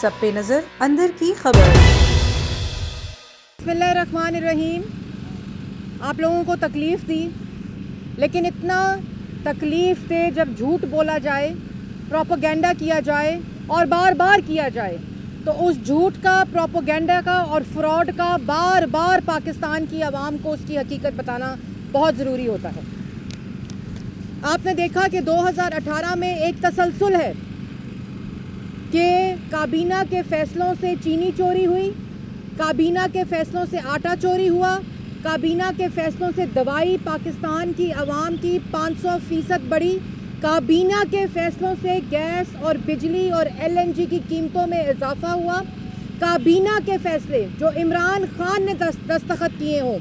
سب پہ نظر اندر کی خبر۔ بسم اللہ الرحمن الرحیم۔ آپ لوگوں کو تکلیف دی، لیکن اتنا تکلیف دے جب جھوٹ بولا جائے، پروپیگنڈا کیا جائے اور بار بار کیا جائے تو اس جھوٹ کا، پروپیگنڈا کا اور فراڈ کا بار بار پاکستان کی عوام کو اس کی حقیقت بتانا بہت ضروری ہوتا ہے۔ آپ نے دیکھا کہ 2018 میں ایک تسلسل ہے کہ کابینہ کے فیصلوں سے چینی چوری ہوئی، کابینہ کے فیصلوں سے آٹا چوری ہوا، کابینہ کے فیصلوں سے دوائی پاکستان کی عوام کی 500% بڑھی، کابینہ کے فیصلوں سے گیس اور بجلی اور LNG کی قیمتوں میں اضافہ ہوا، کابینہ کے فیصلے جو عمران خان نے دستخط کیے ہوں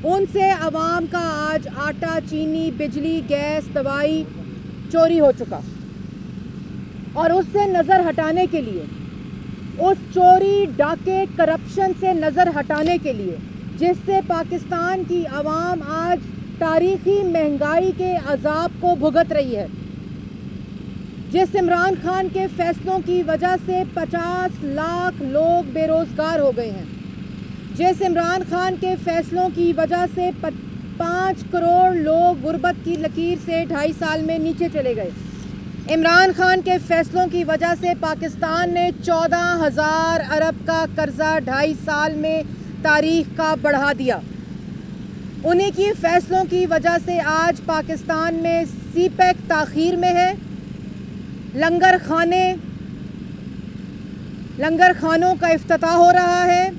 ان سے عوام کا آج آٹا، چینی، بجلی، گیس، دوائی چوری ہو چکا۔ اور اس سے نظر ہٹانے کے لیے، اس چوری، ڈاکے، کرپشن سے نظر ہٹانے کے لیے، جس سے پاکستان کی عوام آج تاریخی مہنگائی کے عذاب کو بھگت رہی ہے، جس عمران خان کے فیصلوں کی وجہ سے 50 لاکھ لوگ بے روزگار ہو گئے ہیں، جس عمران خان کے فیصلوں کی وجہ سے 5 کروڑ لوگ غربت کی لکیر سے 2.5 سال میں نیچے چلے گئے، عمران خان کے فیصلوں کی وجہ سے پاکستان نے 14,000 ارب کا قرضہ 2.5 سال میں تاریخ کا بڑھا دیا، انہی کی فیصلوں کی وجہ سے آج پاکستان میں سی پیک تاخیر میں ہے، لنگر خانوں کا افتتاح ہو رہا ہے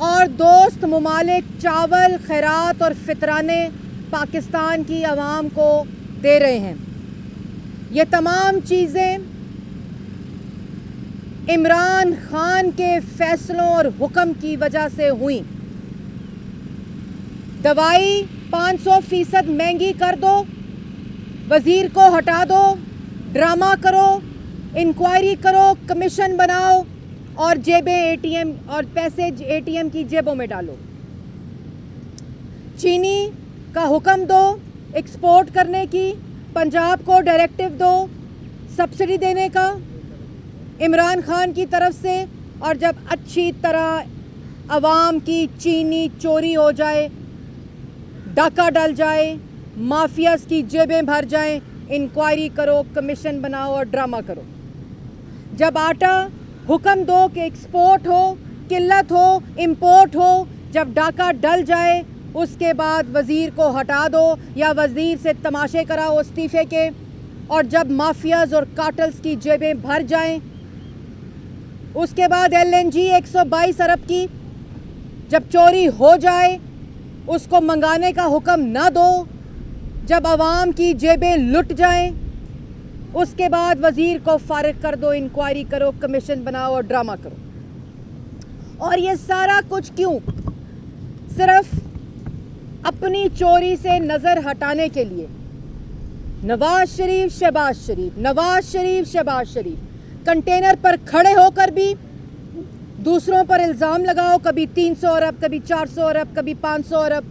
اور دوست ممالک چاول، خیرات اور فطرانے پاکستان کی عوام کو دے رہے ہیں۔ یہ تمام چیزیں عمران خان کے فیصلوں اور حکم کی وجہ سے ہوئیں۔ دوائی 500% مہنگی کر دو، وزیر کو ہٹا دو، ڈرامہ کرو، انکوائری کرو، کمیشن بناؤ اور جیبیں ATM اور پیسے ATM کی جیبوں میں ڈالو۔ چینی کا حکم دو ایکسپورٹ کرنے کی، پنجاب کو ڈائریکٹو دو سبسڈی دینے کا عمران خان کی طرف سے، اور جب اچھی طرح عوام کی چینی چوری ہو جائے، ڈاکہ ڈل جائے، مافیاز کی جیبیں بھر جائیں، انکوائری کرو، کمیشن بناؤ اور ڈرامہ کرو۔ جب آٹا حکم دو کہ ایکسپورٹ ہو، قلت ہو، امپورٹ ہو، جب ڈاکہ ڈل جائے اس کے بعد وزیر کو ہٹا دو یا وزیر سے تماشے کراؤ استعفے کے، اور جب مافیاز اور کارٹلز کی جیبیں بھر جائیں اس کے بعد LNG 122 ارب کی جب چوری ہو جائے اس کو منگانے کا حکم نہ دو، جب عوام کی جیبیں لٹ جائیں اس کے بعد وزیر کو فارغ کر دو، انکوائری کرو، کمیشن بناؤ اور ڈرامہ کرو۔ اور یہ سارا کچھ کیوں؟ صرف اپنی چوری سے نظر ہٹانے کے لیے۔ نواز شریف، شہباز شریف، نواز شریف، شہباز شریف کنٹینر پر کھڑے ہو کر بھی دوسروں پر الزام لگاؤ، کبھی 300 ارب، کبھی 400 ارب، کبھی 500 ارب،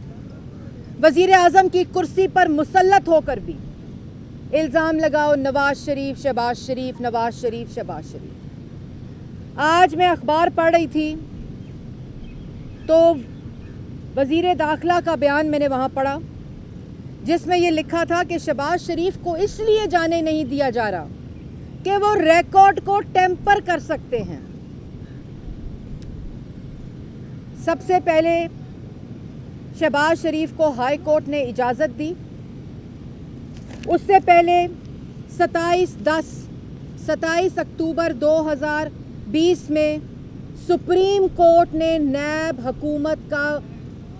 وزیر اعظم کی کرسی پر مسلط ہو کر بھی الزام لگاؤ نواز شریف، شہباز شریف، نواز شریف، شہباز شریف۔ آج میں اخبار پڑھ رہی تھی تو وزیر داخلہ کا بیان میں نے وہاں پڑھا جس میں یہ لکھا تھا کہ شہباز شریف کو اس لیے جانے نہیں دیا جا رہا کہ وہ ریکارڈ کو ٹیمپر کر سکتے ہیں۔ سب سے پہلے شہباز شریف کو ہائی کورٹ نے اجازت دی، اس سے پہلے 27 اکتوبر 2020 میں سپریم کورٹ نے نیب حکومت کا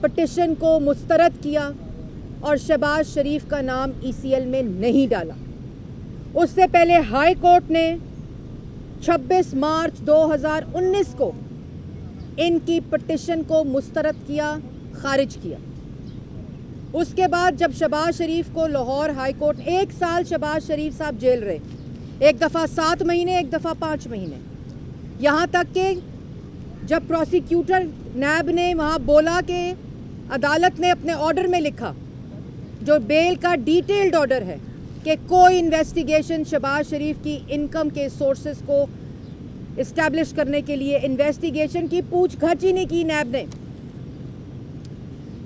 پٹیشن کو مسترد کیا اور شہباز شریف کا نام ECL میں نہیں ڈالا۔ اس سے پہلے ہائی کورٹ نے 26 مارچ 2019 کو ان کی پٹیشن کو مسترد کیا، خارج کیا۔ اس کے بعد جب شہباز شریف کو لاہور ہائی کورٹ 1 سال شہباز شریف صاحب جیل رہے، ایک دفعہ 7 مہینے، ایک دفعہ 5 مہینے، یہاں تک کہ جب پروسیکیوٹر نیب نے وہاں بولا کہ عدالت نے اپنے آرڈر میں لکھا، جو بیل کا ڈیٹیلڈ آرڈر ہے، کہ کوئی انویسٹیگیشن شہباز شریف کی انکم کے سورسز کو اسٹیبلش کرنے کے لیے انویسٹیگیشن کی پوچھ گچھ ہی نہیں کی نیب نے.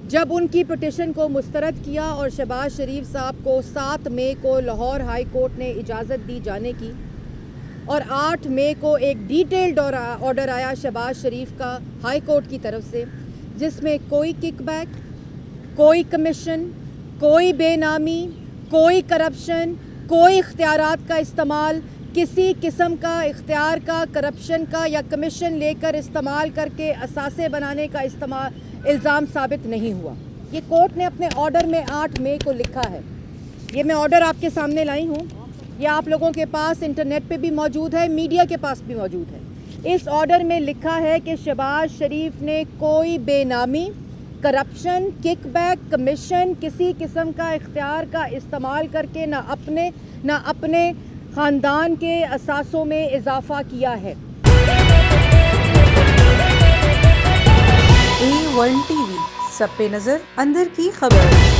جب ان کی پٹیشن کو مسترد کیا اور شہباز شریف صاحب کو 7 مئی کو لاہور ہائی کورٹ نے اجازت دی جانے کی اور 8 مئی کو ایک ڈیٹیلڈ آرڈر آیا شہباز شریف کا ہائی کورٹ کی طرف سے, جس میں کوئی کک بیک, کوئی کمیشن, کوئی بے نامی, کوئی کرپشن, کوئی اختیارات کا استعمال, کسی قسم کا اختیار کا, کرپشن کا یا کمیشن لے کر استعمال کر کے اثاثے بنانے کا الزام ثابت نہیں ہوا. یہ کورٹ نے اپنے آرڈر میں 8 مئی کو لکھا ہے. یہ میں آرڈر آپ کے سامنے لائی ہوں, یہ آپ لوگوں کے پاس انٹرنیٹ پہ بھی موجود ہے, میڈیا کے پاس بھی موجود ہے. اس آرڈر میں لکھا ہے کہ شہباز شریف نے کوئی بے نامی, کرپشن, کک بیک, کمیشن, کسی قسم کا اختیار کا استعمال کر کے نہ اپنے خاندان کے اثاثوں میں اضافہ کیا ہے. A1 TV سب پہ نظر اندر کی خبر.